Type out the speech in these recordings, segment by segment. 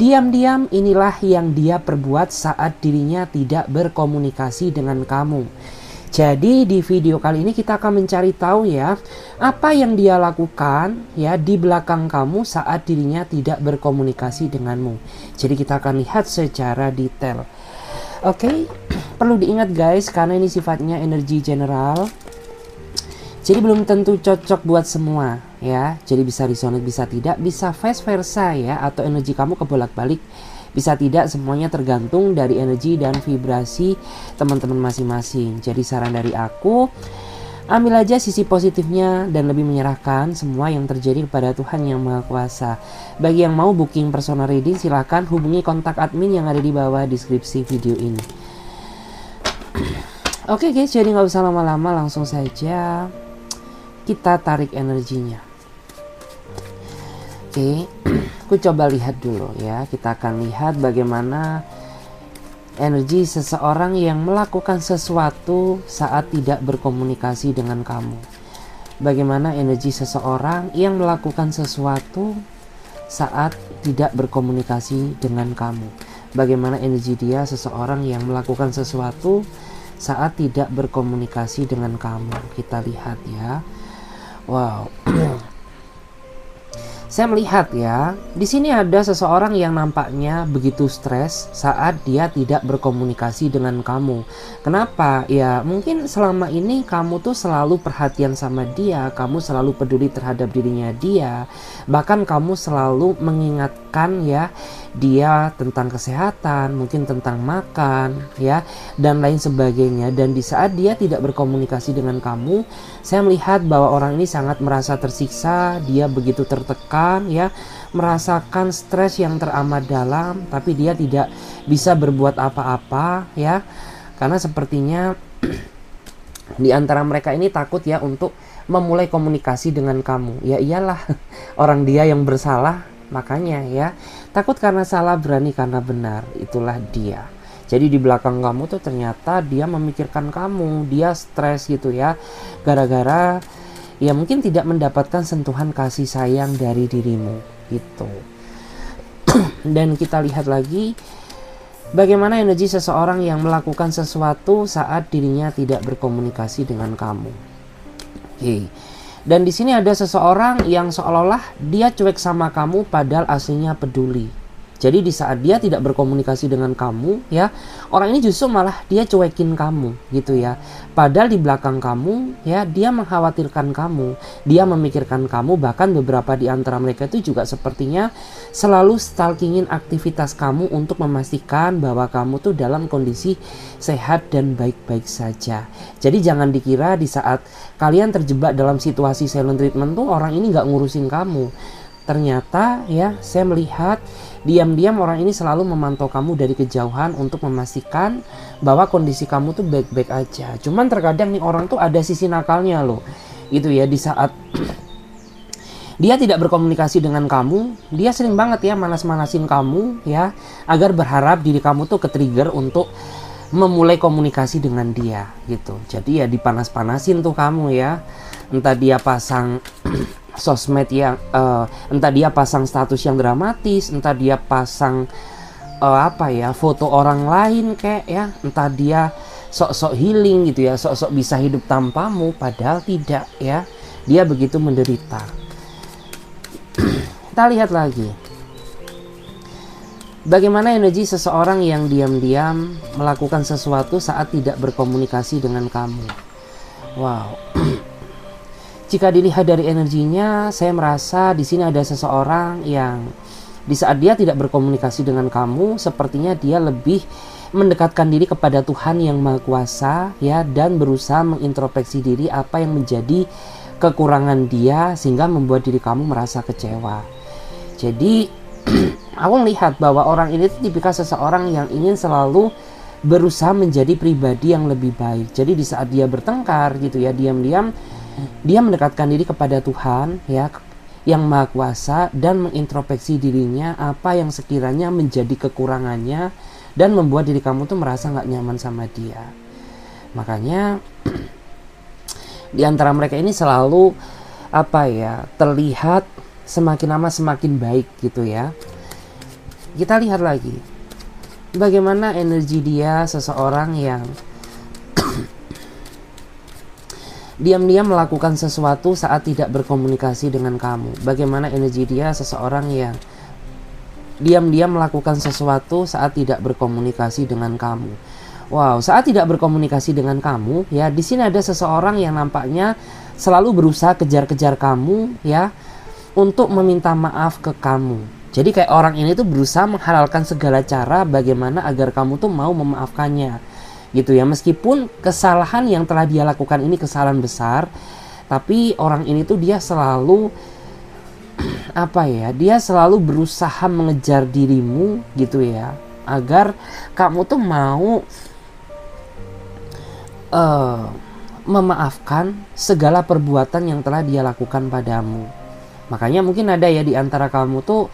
Diam-diam inilah yang dia perbuat saat dirinya tidak berkomunikasi dengan kamu. Jadi di video kali ini kita akan mencari tahu ya, apa yang dia lakukan ya di belakang kamu saat dirinya tidak berkomunikasi denganmu. Jadi kita akan lihat secara detail. Oke, perlu diingat guys, karena ini sifatnya energi general. Jadi belum tentu cocok buat semua ya. Jadi bisa resonate, bisa tidak, bisa vice versa ya, atau energi kamu kebolak-balik. Bisa tidak, semuanya tergantung dari energi dan vibrasi teman-teman masing-masing. Jadi saran dari aku, ambil aja sisi positifnya dan lebih menyerahkan semua yang terjadi kepada Tuhan Yang Maha Kuasa. Bagi yang mau booking personal reading, silahkan hubungi kontak admin yang ada di bawah deskripsi video ini. Oke guys, jadi nggak usah lama-lama, langsung saja kita tarik energinya. Oke, aku coba lihat dulu ya. Kita akan lihat bagaimana energi seseorang yang melakukan sesuatu saat tidak berkomunikasi dengan kamu. Bagaimana energi seseorang yang melakukan sesuatu saat tidak berkomunikasi dengan kamu. Bagaimana energi dia seseorang yang melakukan sesuatu saat tidak berkomunikasi dengan kamu. Kita lihat ya. Wow. Saya melihat ya, di sini ada seseorang yang nampaknya begitu stres saat dia tidak berkomunikasi dengan kamu. Kenapa? Ya, mungkin selama ini kamu tuh selalu perhatian sama dia, kamu selalu peduli terhadap dirinya dia, bahkan kamu selalu mengingatkan ya dia tentang kesehatan, mungkin tentang makan ya, dan lain sebagainya. Dan di saat dia tidak berkomunikasi dengan kamu, saya melihat bahwa orang ini sangat merasa tersiksa, dia begitu tertekan ya, merasakan stres yang teramat dalam, tapi dia tidak bisa berbuat apa-apa ya, karena sepertinya di antara mereka ini takut ya untuk memulai komunikasi dengan kamu. Ya iyalah, orang dia yang bersalah, makanya ya, takut karena salah, berani karena benar. Itulah dia. Jadi di belakang kamu tuh ternyata dia memikirkan kamu, dia stres gitu ya, gara-gara ya mungkin tidak mendapatkan sentuhan kasih sayang dari dirimu gitu. Dan kita lihat lagi bagaimana energi seseorang yang melakukan sesuatu saat dirinya tidak berkomunikasi dengan kamu. Oke. Dan di sini ada seseorang yang seolah-olah dia cuek sama kamu padahal aslinya peduli. Jadi di saat dia tidak berkomunikasi dengan kamu ya, orang ini justru malah dia cuekin kamu gitu ya. Padahal di belakang kamu ya, dia mengkhawatirkan kamu, dia memikirkan kamu, bahkan beberapa di antara mereka itu juga sepertinya selalu stalkingin aktivitas kamu untuk memastikan bahwa kamu tuh dalam kondisi sehat dan baik-baik saja. Jadi jangan dikira di saat kalian terjebak dalam situasi silent treatment tuh orang ini nggak ngurusin kamu. Ternyata ya, saya melihat diam-diam orang ini selalu memantau kamu dari kejauhan untuk memastikan bahwa kondisi kamu tuh baik-baik aja. Cuman terkadang nih orang tuh ada sisi nakalnya loh gitu ya. Di saat dia tidak berkomunikasi dengan kamu, dia sering banget ya manas-manasin kamu ya, agar berharap diri kamu tuh ke-trigger untuk memulai komunikasi dengan dia gitu. Jadi ya dipanas-panasin tuh kamu ya. Entah dia pasang sosmed yang entah dia pasang status yang dramatis, entah dia pasang foto orang lain kayak ya, entah dia sok-sok healing gitu ya, sok-sok bisa hidup tanpamu, padahal tidak ya, dia begitu menderita. Kita lihat lagi bagaimana energi seseorang yang diam-diam melakukan sesuatu saat tidak berkomunikasi dengan kamu. Wow. Jika dilihat dari energinya, saya merasa di sini ada seseorang yang di saat dia tidak berkomunikasi dengan kamu, sepertinya dia lebih mendekatkan diri kepada Tuhan Yang Maha Kuasa ya, dan berusaha mengintrospeksi diri apa yang menjadi kekurangan dia sehingga membuat diri kamu merasa kecewa. Jadi aku melihat bahwa orang ini tipikal seseorang yang ingin selalu berusaha menjadi pribadi yang lebih baik. Jadi di saat dia bertengkar gitu ya, diam-diam dia mendekatkan diri kepada Tuhan ya, Yang Maha Kuasa, dan mengintrospeksi dirinya apa yang sekiranya menjadi kekurangannya dan membuat diri kamu tuh merasa nggak nyaman sama dia. Makanya di antara mereka ini selalu terlihat semakin lama semakin baik gitu ya. Kita lihat lagi bagaimana energi dia, seseorang yang diam-diam melakukan sesuatu saat tidak berkomunikasi dengan kamu. Bagaimana energi dia, seseorang yang diam-diam melakukan sesuatu saat tidak berkomunikasi dengan kamu. Wow, saat tidak berkomunikasi dengan kamu, ya, di sini ada seseorang yang nampaknya selalu berusaha kejar-kejar kamu, ya, untuk meminta maaf ke kamu. Jadi kayak orang ini tuh berusaha menghalalkan segala cara bagaimana agar kamu tuh mau memaafkannya, gitu ya. Meskipun kesalahan yang telah dia lakukan ini kesalahan besar, tapi orang ini tuh dia selalu dia selalu berusaha mengejar dirimu, gitu ya, agar kamu tuh mau memaafkan segala perbuatan yang telah dia lakukan padamu. Makanya mungkin ada ya di antara kamu tuh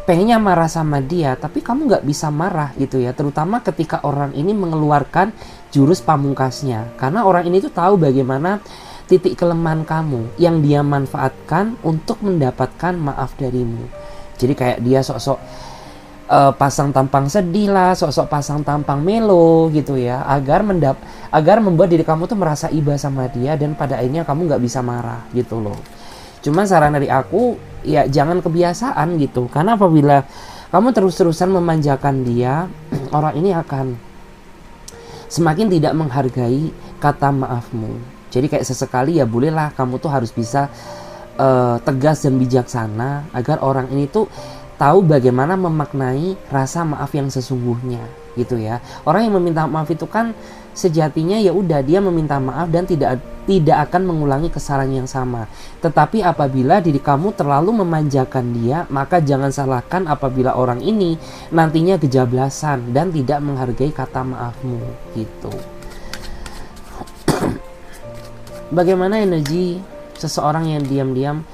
pengennya marah sama dia, tapi kamu nggak bisa marah, gitu ya. Terutama ketika orang ini mengeluarkan jurus pamungkasnya, karena orang ini tuh tahu bagaimana titik kelemahan kamu yang dia manfaatkan untuk mendapatkan maaf darimu. Jadi kayak dia sok-sok pasang tampang sedih lah, sok-sok pasang tampang melo, gitu ya, agar membuat diri kamu tuh merasa iba sama dia, dan pada akhirnya kamu nggak bisa marah, gitu loh. Cuma saran dari aku, ya jangan kebiasaan gitu, karena apabila kamu terus-terusan memanjakan dia, orang ini akan semakin tidak menghargai kata maafmu. Jadi kayak sesekali ya bolehlah kamu tuh harus bisa tegas dan bijaksana agar orang ini tuh tahu bagaimana memaknai rasa maaf yang sesungguhnya, gitu ya. Orang yang meminta maaf itu kan sejatinya ya udah dia meminta maaf dan tidak akan mengulangi kesalahan yang sama. Tetapi apabila diri kamu terlalu memanjakan dia, maka jangan salahkan apabila orang ini nantinya kejablasan dan tidak menghargai kata maafmu, gitu. Bagaimana energi seseorang yang diam-diam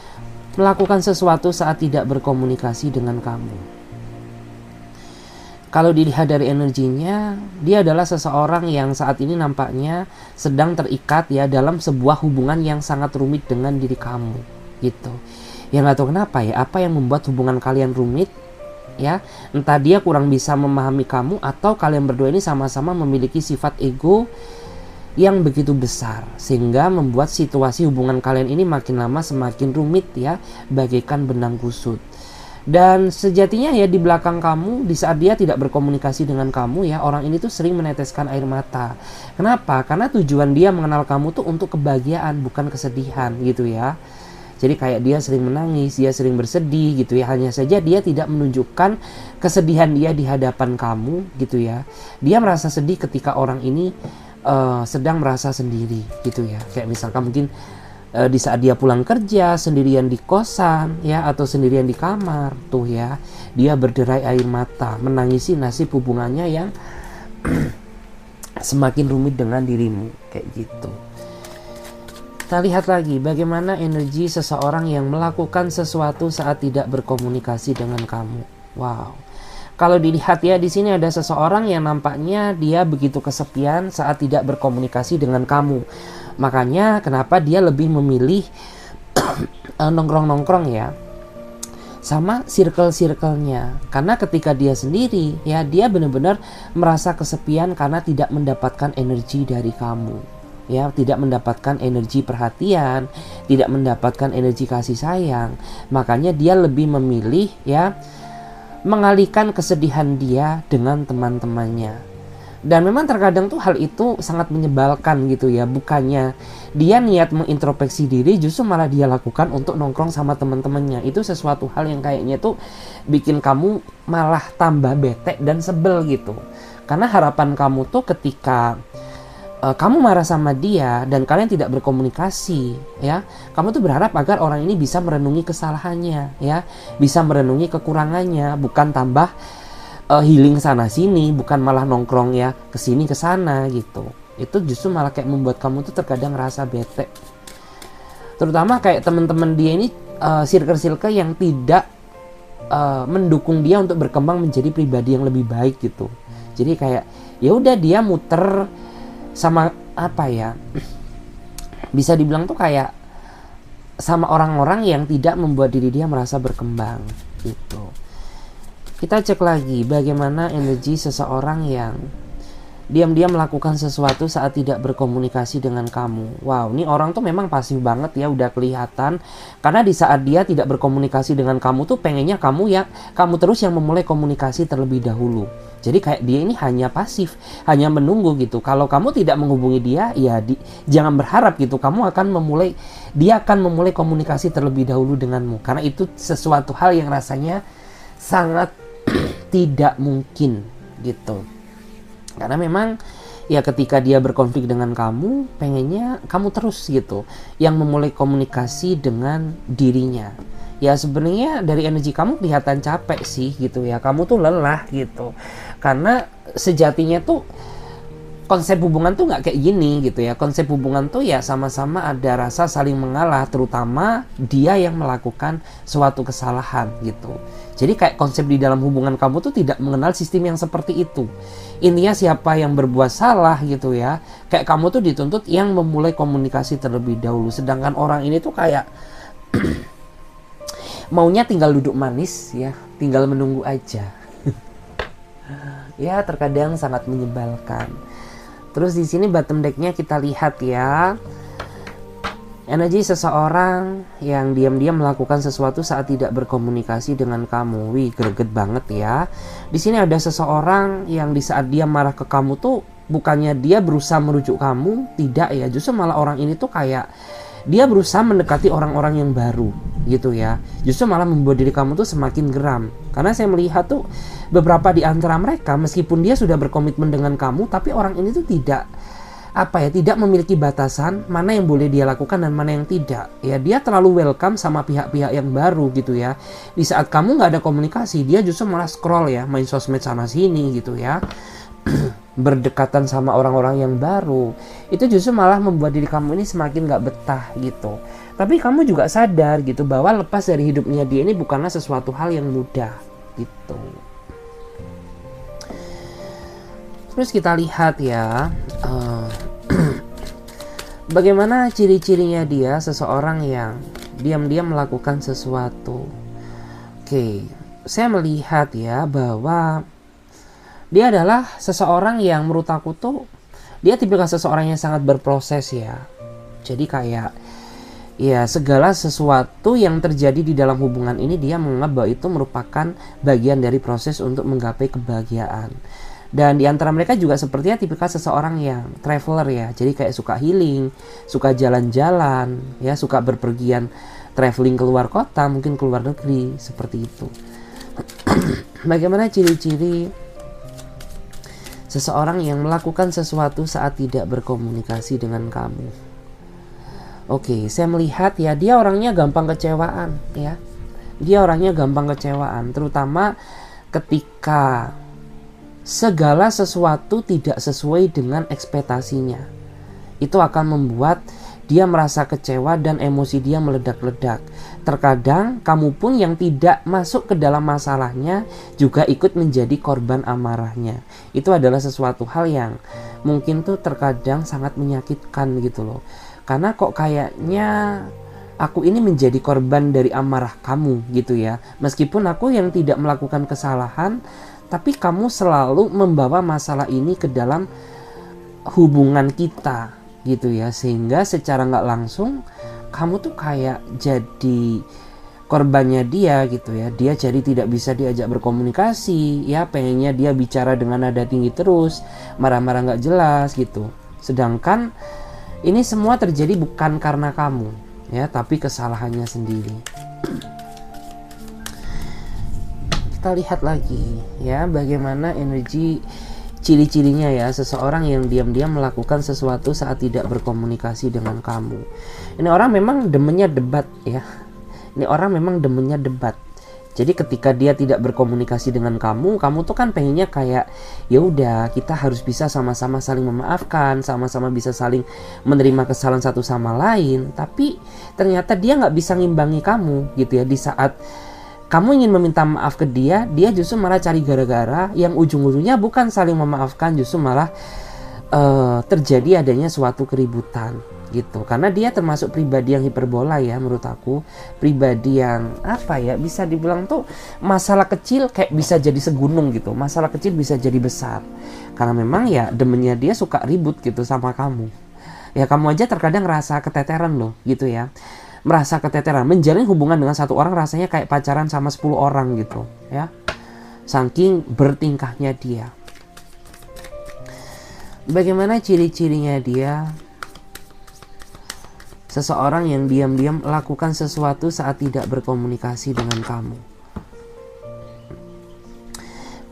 melakukan sesuatu saat tidak berkomunikasi dengan kamu? Kalau dilihat dari energinya, dia adalah seseorang yang saat ini nampaknya sedang terikat ya dalam sebuah hubungan yang sangat rumit dengan diri kamu, gitu. Ya nggak tahu kenapa ya, apa yang membuat hubungan kalian rumit, ya? Entah dia kurang bisa memahami kamu, atau kalian berdua ini sama-sama memiliki sifat ego yang begitu besar sehingga membuat situasi hubungan kalian ini makin lama semakin rumit ya, bagaikan benang kusut. Dan sejatinya ya di belakang kamu, di saat dia tidak berkomunikasi dengan kamu ya, orang ini tuh sering meneteskan air mata. Kenapa? Karena tujuan dia mengenal kamu tuh untuk kebahagiaan, bukan kesedihan, gitu ya. Jadi kayak dia sering menangis, dia sering bersedih, gitu ya. Hanya saja dia tidak menunjukkan kesedihan dia di hadapan kamu, gitu ya. Dia merasa sedih ketika orang ini sedang merasa sendiri, gitu ya. Kayak misalkan mungkin di saat dia pulang kerja sendirian di kosan ya, atau sendirian di kamar tuh ya, dia berderai air mata menangisi nasib hubungannya yang semakin rumit dengan dirimu, kayak gitu. Kita lihat lagi bagaimana energi seseorang yang melakukan sesuatu saat tidak berkomunikasi dengan kamu. Wow. Kalau dilihat ya, di sini ada seseorang yang nampaknya dia begitu kesepian saat tidak berkomunikasi dengan kamu. Makanya kenapa dia lebih memilih nongkrong-nongkrong ya sama circle-circle-nya. Karena ketika dia sendiri ya, dia benar-benar merasa kesepian karena tidak mendapatkan energi dari kamu. Ya, tidak mendapatkan energi perhatian, tidak mendapatkan energi kasih sayang. Makanya dia lebih memilih ya mengalihkan kesedihan dia dengan teman-temannya. Dan memang terkadang tuh hal itu sangat menyebalkan gitu ya. Bukannya dia niat mengintrospeksi diri, justru malah dia lakukan untuk nongkrong sama teman-temannya. Itu sesuatu hal yang kayaknya tuh bikin kamu malah tambah bete dan sebel gitu. Karena harapan kamu tuh ketika kamu marah sama dia dan kalian tidak berkomunikasi ya, kamu tuh berharap agar orang ini bisa merenungi kesalahannya ya, bisa merenungi kekurangannya, bukan tambah healing sana sini, bukan malah nongkrong ya kesini kesana gitu. Itu justru malah kayak membuat kamu tuh terkadang rasa bete. Terutama kayak teman-teman dia ini circle-circle yang tidak mendukung dia untuk berkembang menjadi pribadi yang lebih baik gitu. Jadi kayak ya udah dia muter sama bisa dibilang tuh kayak sama orang-orang yang tidak membuat diri dia merasa berkembang gitu. Kita cek lagi bagaimana energi seseorang yang diam-diam melakukan sesuatu saat tidak berkomunikasi dengan kamu. Wow, ini orang tuh memang pasif banget ya, udah kelihatan. Karena di saat dia tidak berkomunikasi dengan kamu tuh pengennya kamu terus yang memulai komunikasi terlebih dahulu. Jadi kayak dia ini hanya pasif, hanya menunggu gitu. Kalau kamu tidak menghubungi dia, ya jangan berharap gitu. Dia akan memulai komunikasi terlebih dahulu denganmu. Karena itu sesuatu hal yang rasanya sangat tidak mungkin gitu. Karena memang ya ketika dia berkonflik dengan kamu, pengennya kamu terus gitu yang memulai komunikasi dengan dirinya. Ya sebenarnya dari energi kamu kelihatan capek sih gitu ya. Kamu tuh lelah gitu. Karena sejatinya tuh konsep hubungan tuh nggak kayak gini gitu ya. Konsep hubungan tuh ya sama-sama ada rasa saling mengalah, terutama dia yang melakukan suatu kesalahan gitu. Jadi kayak konsep di dalam hubungan kamu tuh tidak mengenal sistem yang seperti itu. Intinya siapa yang berbuat salah gitu ya. Kayak kamu tuh dituntut yang memulai komunikasi terlebih dahulu. Sedangkan orang ini tuh kayak maunya tinggal duduk manis ya, tinggal menunggu aja. Ya terkadang sangat menyebalkan. Terus di sini bottom decknya kita lihat ya. Energi seseorang yang diam-diam melakukan sesuatu saat tidak berkomunikasi dengan kamu. Wih, greget banget ya. Di sini ada seseorang yang di saat dia marah ke kamu tuh bukannya dia berusaha merujuk kamu, tidak ya. Justru malah orang ini tuh kayak dia berusaha mendekati orang-orang yang baru gitu ya. Justru malah membuat diri kamu tuh semakin geram. Karena saya melihat tuh beberapa di antara mereka meskipun dia sudah berkomitmen dengan kamu, tapi orang ini tuh tidak memiliki batasan mana yang boleh dia lakukan dan mana yang tidak. Ya dia terlalu welcome sama pihak-pihak yang baru gitu ya. Di saat kamu nggak ada komunikasi, dia justru malah scroll ya, main sosmed sana sini gitu ya. Berdekatan sama orang-orang yang baru. Itu justru malah membuat diri kamu ini semakin nggak betah gitu. Tapi kamu juga sadar gitu bahwa lepas dari hidupnya dia ini bukanlah sesuatu hal yang mudah gitu. Terus kita lihat ya. Bagaimana ciri-cirinya dia seseorang yang diam-diam melakukan sesuatu. Oke, saya melihat ya bahwa dia adalah seseorang yang menurut aku tuh dia tipikal seseorang yang sangat berproses ya. Jadi kayak ya segala sesuatu yang terjadi di dalam hubungan ini dia menganggap bahwa itu merupakan bagian dari proses untuk menggapai kebahagiaan. Dan di antara mereka juga sepertinya tipikal seseorang yang traveler ya. Jadi kayak suka healing, suka jalan-jalan, ya suka berpergian traveling keluar kota, mungkin keluar negeri, seperti itu. Bagaimana ciri-ciri seseorang yang melakukan sesuatu saat tidak berkomunikasi dengan kamu? Oke, saya melihat ya dia orangnya gampang kecewaan ya. Dia orangnya gampang kecewaan, terutama ketika segala sesuatu tidak sesuai dengan ekspektasinya. Itu akan membuat dia merasa kecewa dan emosi dia meledak-ledak. Terkadang kamu pun yang tidak masuk ke dalam masalahnya juga ikut menjadi korban amarahnya. Itu adalah sesuatu hal yang mungkin tuh terkadang sangat menyakitkan gitu loh. Karena kok kayaknya aku ini menjadi korban dari amarah kamu gitu ya. Meskipun aku yang tidak melakukan kesalahan, tapi kamu selalu membawa masalah ini ke dalam hubungan kita gitu ya. Sehingga secara nggak langsung kamu tuh kayak jadi korbannya dia gitu ya. Dia jadi tidak bisa diajak berkomunikasi ya. Pengennya dia bicara dengan nada tinggi terus, marah-marah nggak jelas gitu. Sedangkan ini semua terjadi bukan karena kamu ya, tapi kesalahannya sendiri. Kita lihat lagi ya bagaimana energi ciri-cirinya ya seseorang yang diam-diam melakukan sesuatu saat tidak berkomunikasi dengan kamu. Ini orang memang demennya debat ya. Ini orang memang demennya debat. Jadi ketika dia tidak berkomunikasi dengan kamu tuh kan pengennya kayak ya udah kita harus bisa sama-sama saling memaafkan, sama-sama bisa saling menerima kesalahan satu sama lain. Tapi ternyata dia nggak bisa ngimbangi kamu gitu ya. Di saat kamu ingin meminta maaf ke dia, dia justru malah cari gara-gara yang ujung-ujungnya bukan saling memaafkan, justru malah terjadi adanya suatu keributan. gitu. Karena dia termasuk pribadi yang hiperbola ya menurut aku, pribadi yang apa ya, bisa dibilang tuh masalah kecil kayak bisa jadi segunung gitu, masalah kecil bisa jadi besar, karena memang ya demennya dia suka ribut gitu sama kamu. Ya kamu aja terkadang ngerasa keteteran loh gitu ya, merasa keteteran menjalin hubungan dengan satu orang rasanya kayak pacaran sama 10 orang gitu ya, saking bertingkahnya dia. Bagaimana ciri-cirinya dia? Seseorang yang diam-diam melakukan sesuatu saat tidak berkomunikasi dengan kamu.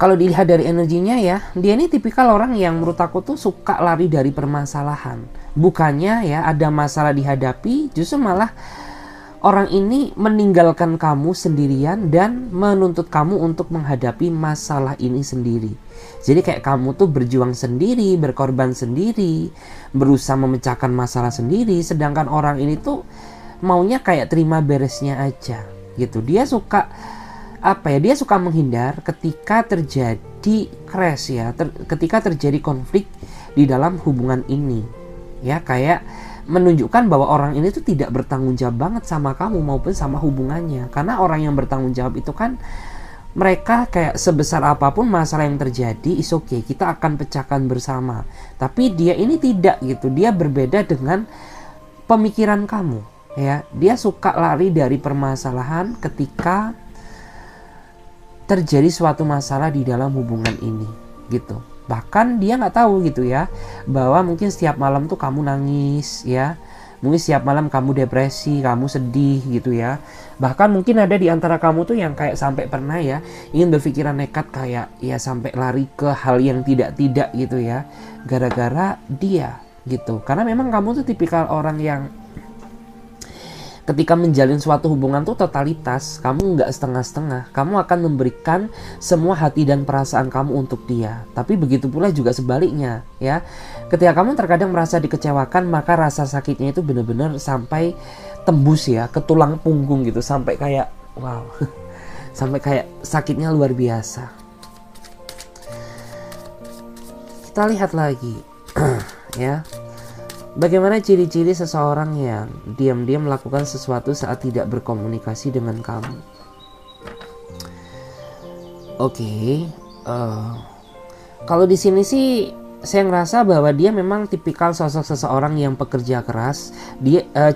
Kalau dilihat dari energinya ya, dia ini tipikal orang yang menurut aku tuh suka lari dari permasalahan. Bukannya ya ada masalah dihadapi, justru malah orang ini meninggalkan kamu sendirian dan menuntut kamu untuk menghadapi masalah ini sendiri. Jadi kayak kamu tuh berjuang sendiri, berkorban sendiri, berusaha memecahkan masalah sendiri, sedangkan orang ini tuh maunya kayak terima beresnya aja gitu. Dia suka apa ya? Dia suka menghindar ketika terjadi crash ya, ketika terjadi konflik di dalam hubungan ini. Ya, kayak menunjukkan bahwa orang ini tuh tidak bertanggung jawab banget sama kamu maupun sama hubungannya. Karena orang yang bertanggung jawab itu kan mereka kayak sebesar apapun masalah yang terjadi, is okay, kita akan pecahkan bersama. Tapi dia ini tidak gitu, dia berbeda dengan pemikiran kamu ya. Dia suka lari dari permasalahan ketika terjadi suatu masalah di dalam hubungan ini gitu. Bahkan dia nggak tahu gitu ya, bahwa mungkin setiap malam tuh kamu nangis ya, mungkin setiap malam kamu depresi, kamu sedih gitu ya. Bahkan mungkin ada di antara kamu tuh yang kayak sampai pernah ya ingin berpikiran nekat kayak ya sampai lari ke hal yang tidak-tidak gitu ya, gara-gara dia gitu. Karena memang kamu tuh tipikal orang yang ketika menjalin suatu hubungan tuh totalitas, kamu nggak setengah-setengah. Kamu akan memberikan semua hati dan perasaan kamu untuk dia. Tapi begitu pula juga sebaliknya ya. Ketika kamu terkadang merasa dikecewakan, maka rasa sakitnya itu benar-benar sampai tembus ya ke tulang punggung gitu, sampai kayak wow. Sampai kayak sakitnya luar biasa. Kita lihat lagi ya. Bagaimana ciri-ciri seseorang yang diam-diam melakukan sesuatu saat tidak berkomunikasi dengan kamu? Oke, kalau di sini sih saya ngerasa bahwa dia memang tipikal sosok seseorang yang pekerja keras.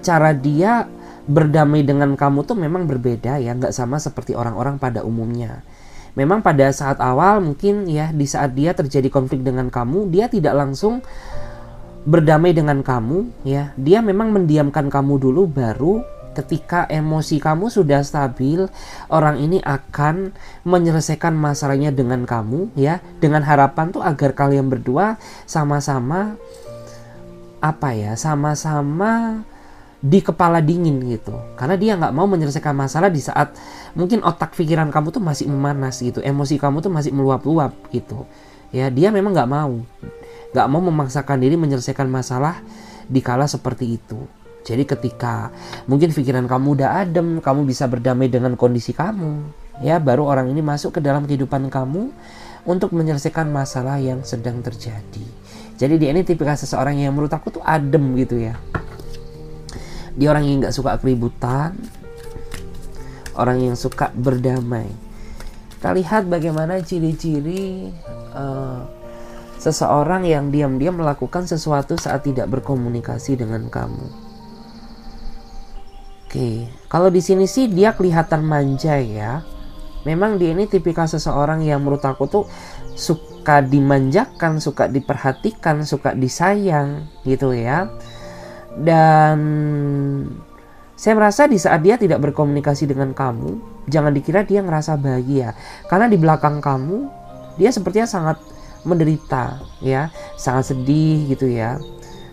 Cara dia berdamai dengan kamu tuh memang berbeda ya, nggak sama seperti orang-orang pada umumnya. Memang pada saat awal mungkin ya, di saat dia terjadi konflik dengan kamu, dia tidak langsung berdamai dengan kamu ya. Dia memang mendiamkan kamu dulu, baru ketika emosi kamu sudah stabil, orang ini akan menyelesaikan masalahnya dengan kamu ya, dengan harapan tuh agar kalian berdua sama-sama apa ya, sama-sama di kepala dingin gitu. Karena dia nggak mau menyelesaikan masalah di saat mungkin otak pikiran kamu tuh masih memanas gitu, emosi kamu tuh masih meluap-luap gitu ya. Dia memang nggak mau memaksakan diri menyelesaikan masalah di kala seperti itu. Jadi ketika mungkin pikiran kamu udah adem, kamu bisa berdamai dengan kondisi kamu ya, baru orang ini masuk ke dalam kehidupan kamu untuk menyelesaikan masalah yang sedang terjadi. Jadi dia ini tipikal seseorang yang menurut aku tuh adem gitu ya. Dia orang yang gak suka keributan, orang yang suka berdamai. Kita lihat bagaimana ciri-ciri seseorang yang diam-diam melakukan sesuatu saat tidak berkomunikasi dengan kamu. Oke, kalau di sini sih dia kelihatan manja ya. Memang dia ini tipikal seseorang yang menurut aku tuh suka dimanjakan, suka diperhatikan, suka disayang gitu ya. Dan saya merasa di saat dia tidak berkomunikasi dengan kamu, jangan dikira dia ngerasa bahagia. Karena di belakang kamu, dia sepertinya sangat menderita ya, sangat sedih gitu ya.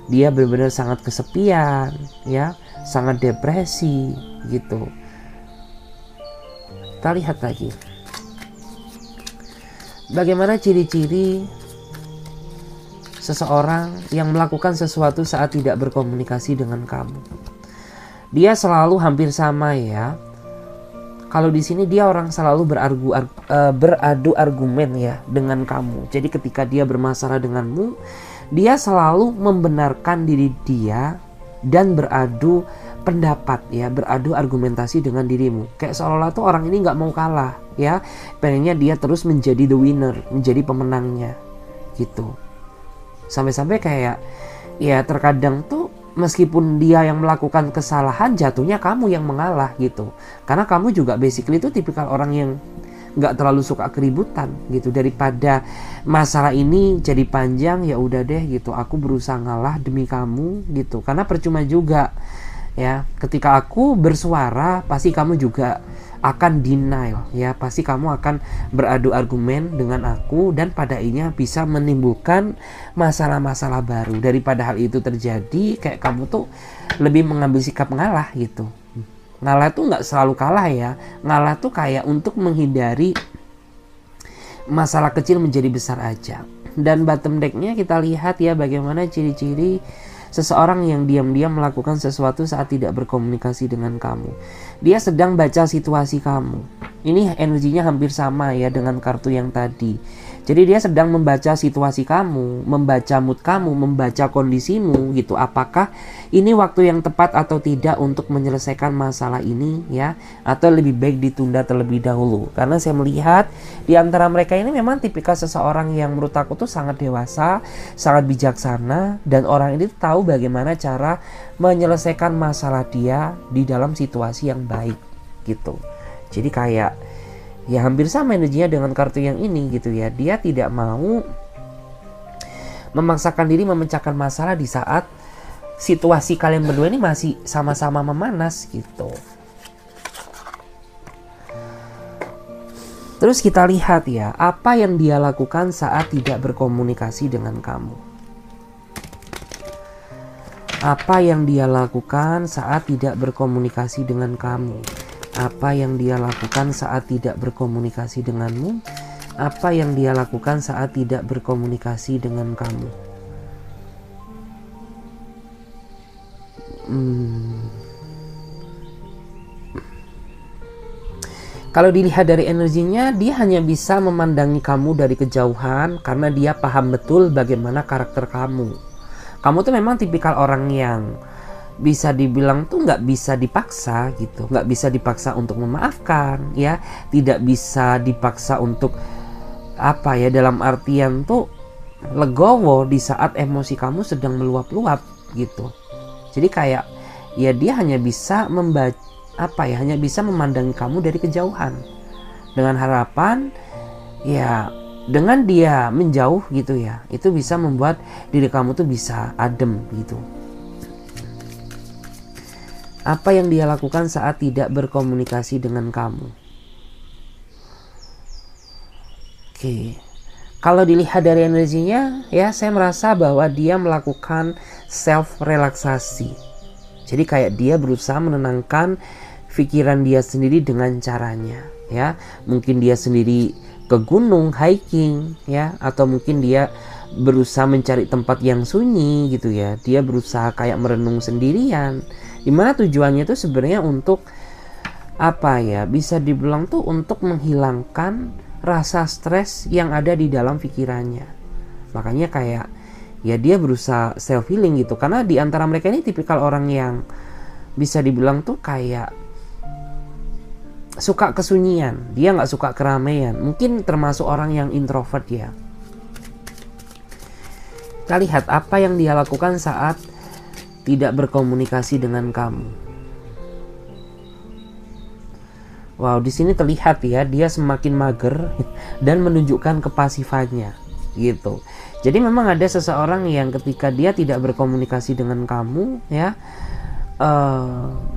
Dia benar-benar sangat kesepian ya, sangat depresi gitu. Kita lihat lagi bagaimana ciri-ciri seseorang yang melakukan sesuatu saat tidak berkomunikasi dengan kamu. Dia selalu hampir sama ya. Kalau di sini dia orang selalu beradu argumen ya dengan kamu. Jadi ketika dia bermasalah denganmu, dia selalu membenarkan diri dia dan beradu pendapat ya, beradu argumentasi dengan dirimu. Kayak seolah-olah tuh orang ini nggak mau kalah ya, pengennya dia terus menjadi the winner, menjadi pemenangnya gitu. Sampai-sampai kayak ya terkadang tuh meskipun dia yang melakukan kesalahan, jatuhnya kamu yang mengalah gitu. Karena kamu juga basically itu tipikal orang yang nggak terlalu suka keributan gitu. Daripada masalah ini jadi panjang, ya udah deh gitu, aku berusaha ngalah demi kamu gitu. Karena percuma juga ya, ketika aku bersuara pasti kamu juga akan denial ya, pasti kamu akan beradu argumen dengan aku, dan pada akhirnya bisa menimbulkan masalah-masalah baru. Daripada hal itu terjadi, kayak kamu tuh lebih mengambil sikap ngalah gitu. Ngalah tuh nggak selalu kalah ya, ngalah tuh kayak untuk menghindari masalah kecil menjadi besar aja. Dan bottom decknya kita lihat ya, bagaimana ciri-ciri seseorang yang diam-diam melakukan sesuatu saat tidak berkomunikasi dengan kamu. Dia sedang baca situasi kamu. Ini energinya hampir sama ya dengan kartu yang tadi. Jadi dia sedang membaca situasi kamu, membaca mood kamu, membaca kondisimu gitu. Apakah ini waktu yang tepat atau tidak untuk menyelesaikan masalah ini ya, atau lebih baik ditunda terlebih dahulu. Karena saya melihat di antara mereka ini memang tipikal seseorang yang menurut aku tuh sangat dewasa, sangat bijaksana, dan orang ini tahu bagaimana cara menyelesaikan masalah dia di dalam situasi yang baik gitu. Jadi kayak ya hampir sama energinya dengan kartu yang ini gitu ya. Dia tidak mau memaksakan diri memecahkan masalah di saat situasi kalian berdua ini masih sama-sama memanas gitu. Terus kita lihat ya, apa yang dia lakukan saat tidak berkomunikasi dengan kamu. Apa yang dia lakukan saat tidak berkomunikasi dengan kamu. Apa yang dia lakukan saat tidak berkomunikasi denganmu? Apa yang dia lakukan saat tidak berkomunikasi dengan kamu? Kalau dilihat dari energinya, dia hanya bisa memandangi kamu dari kejauhan karena dia paham betul bagaimana karakter kamu. Kamu tuh memang tipikal orang yang bisa dibilang tuh nggak bisa dipaksa gitu, nggak bisa dipaksa untuk memaafkan ya, tidak bisa dipaksa untuk apa ya, dalam artian tuh legowo di saat emosi kamu sedang meluap-luap gitu. Jadi kayak ya dia hanya bisa membaca apa ya, hanya bisa memandangi kamu dari kejauhan dengan harapan ya dengan dia menjauh gitu ya, itu bisa membuat diri kamu tuh bisa adem gitu. Apa yang dia lakukan saat tidak berkomunikasi dengan kamu? Oke. Kalau dilihat dari energinya ya, saya merasa bahwa dia melakukan self relaksasi. Jadi kayak dia berusaha menenangkan pikiran dia sendiri dengan caranya ya. Mungkin dia sendiri ke gunung hiking ya, atau mungkin dia berusaha mencari tempat yang sunyi gitu ya. Dia berusaha kayak merenung sendirian. Dimana tujuannya itu sebenarnya untuk apa ya, bisa dibilang tuh untuk menghilangkan rasa stres yang ada di dalam pikirannya. Makanya kayak ya dia berusaha self healing gitu. Karena di antara mereka ini tipikal orang yang bisa dibilang tuh kayak suka kesunyian. Dia nggak suka keramaian. Mungkin termasuk orang yang introvert ya. Kita lihat apa yang dia lakukan saat tidak berkomunikasi dengan kamu. Wow, di sini terlihat ya, dia semakin mager dan menunjukkan kepasifannya gitu. Jadi memang ada seseorang yang ketika dia tidak berkomunikasi dengan kamu ya,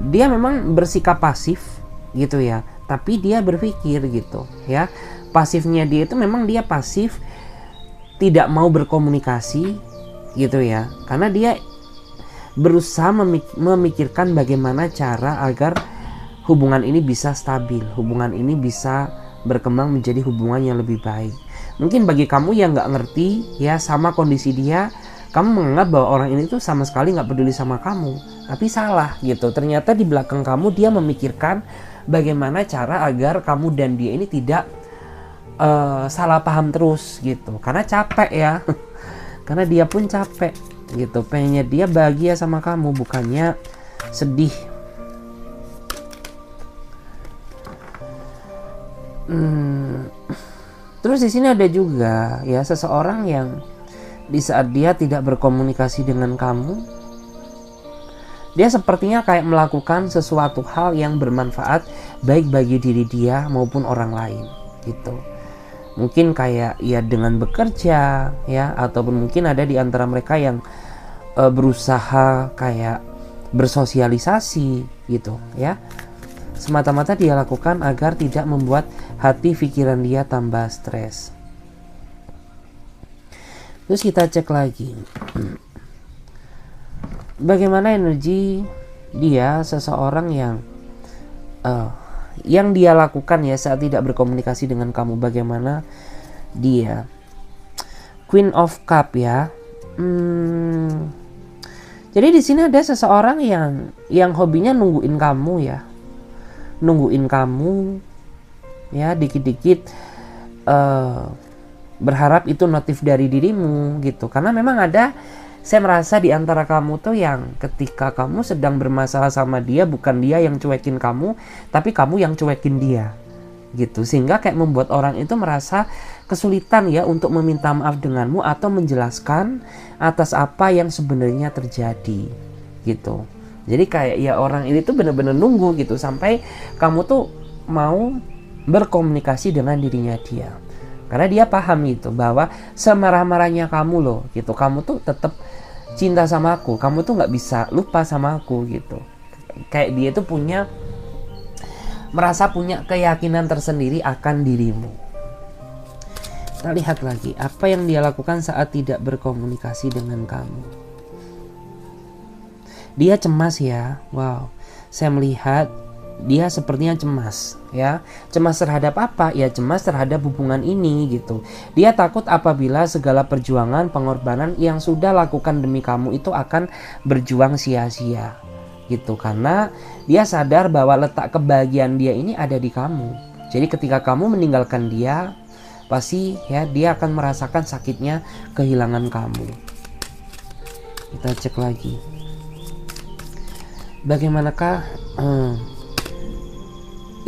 dia memang bersikap pasif gitu ya, tapi dia berpikir gitu ya. Pasifnya dia itu memang dia pasif, tidak mau berkomunikasi gitu ya, karena dia berusaha memikirkan bagaimana cara agar hubungan ini bisa stabil, hubungan ini bisa berkembang menjadi hubungan yang lebih baik. Mungkin bagi kamu yang nggak ngerti ya sama kondisi dia, kamu menganggap bahwa orang ini tuh sama sekali nggak peduli sama kamu, tapi salah gitu. Ternyata di belakang kamu dia memikirkan bagaimana cara agar kamu dan dia ini tidak salah paham terus gitu, karena capek ya. Karena dia pun capek. gitu. Pengennya dia bahagia sama kamu, bukannya sedih. Terus di sini ada juga ya seseorang yang di saat dia tidak berkomunikasi dengan kamu, dia sepertinya kayak melakukan sesuatu hal yang bermanfaat baik bagi diri dia maupun orang lain gitu. Mungkin kayak ya dengan bekerja ya, ataupun mungkin ada di antara mereka yang berusaha kayak bersosialisasi gitu ya. Semata-mata dia lakukan agar tidak membuat hati pikiran dia tambah stres. Terus kita cek lagi bagaimana energi dia, seseorang yang dia lakukan ya saat tidak berkomunikasi dengan kamu. Bagaimana dia? Queen of Cup ya. Jadi di sini ada seseorang yang hobinya nungguin kamu ya. Nungguin kamu ya, dikit-dikit berharap itu notif dari dirimu gitu. Karena memang ada, saya merasa di antara kamu tuh yang ketika kamu sedang bermasalah sama dia, bukan dia yang cuekin kamu, tapi kamu yang cuekin dia gitu. Sehingga kayak membuat orang itu merasa kesulitan ya untuk meminta maaf denganmu atau menjelaskan atas apa yang sebenarnya terjadi gitu. Jadi kayak ya orang ini tuh bener-bener nunggu gitu sampai kamu tuh mau berkomunikasi dengan dirinya dia. Karena dia paham gitu bahwa semarah-marahnya kamu loh gitu, kamu tuh tetap cinta sama aku, kamu tuh nggak bisa lupa sama aku gitu. Kayak dia tuh merasa punya keyakinan tersendiri akan dirimu. Kita lihat lagi apa yang dia lakukan saat tidak berkomunikasi dengan kamu. Dia cemas ya. Wow, saya melihat dia sepertinya cemas ya. Cemas terhadap apa? Ya cemas terhadap hubungan ini gitu. Dia takut apabila segala perjuangan, pengorbanan yang sudah lakukan demi kamu itu akan berjuang sia-sia gitu. Karena dia sadar bahwa letak kebahagiaan dia ini ada di kamu. Jadi ketika kamu meninggalkan dia, pasti ya dia akan merasakan sakitnya kehilangan kamu. Kita cek lagi. Bagaimanakah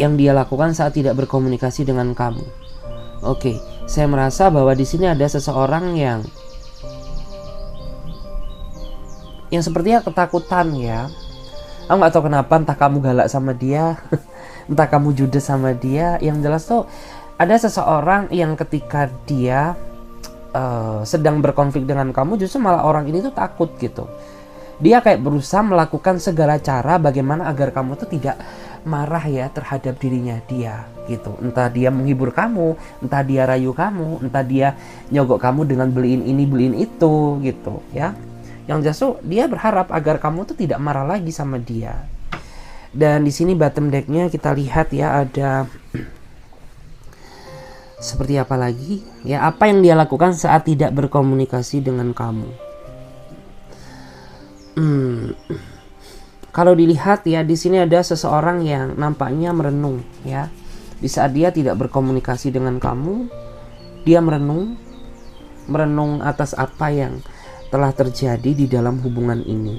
yang dia lakukan saat tidak berkomunikasi dengan kamu? Oke, saya merasa bahwa di sini ada seseorang yang sepertinya ketakutan ya. Aku nggak tahu kenapa, entah kamu galak sama dia, entah kamu judes sama dia. Yang jelas tuh ada seseorang yang ketika dia sedang berkonflik dengan kamu, justru malah orang ini tuh takut gitu. Dia kayak berusaha melakukan segala cara bagaimana agar kamu tuh tidak marah ya terhadap dirinya dia gitu. Entah dia menghibur kamu, entah dia rayu kamu, entah dia nyogok kamu dengan beliin ini beliin itu gitu ya. Yang justru dia berharap agar kamu tuh tidak marah lagi sama dia. Dan di sini bottom decknya kita lihat ya ada seperti apa lagi ya, apa yang dia lakukan saat tidak berkomunikasi dengan kamu. Kalau dilihat ya di sini ada seseorang yang nampaknya merenung ya. Di saat dia tidak berkomunikasi dengan kamu, dia merenung atas apa yang telah terjadi di dalam hubungan ini.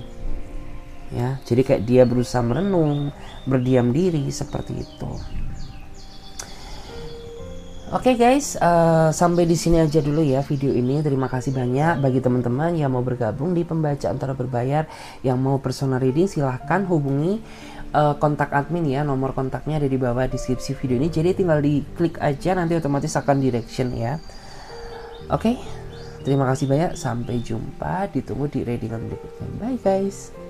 Ya, jadi kayak dia berusaha merenung, berdiam diri seperti itu. Oke guys, sampai di sini aja dulu ya video ini. Terima kasih banyak bagi teman-teman yang mau bergabung di pembaca antara berbayar, yang mau personal reading silahkan hubungi kontak admin ya. Nomor kontaknya ada di bawah deskripsi video ini. Jadi tinggal diklik aja, nanti otomatis akan direction ya. Oke, terima kasih banyak. Sampai jumpa, ditunggu di readingan berikutnya. Bye guys.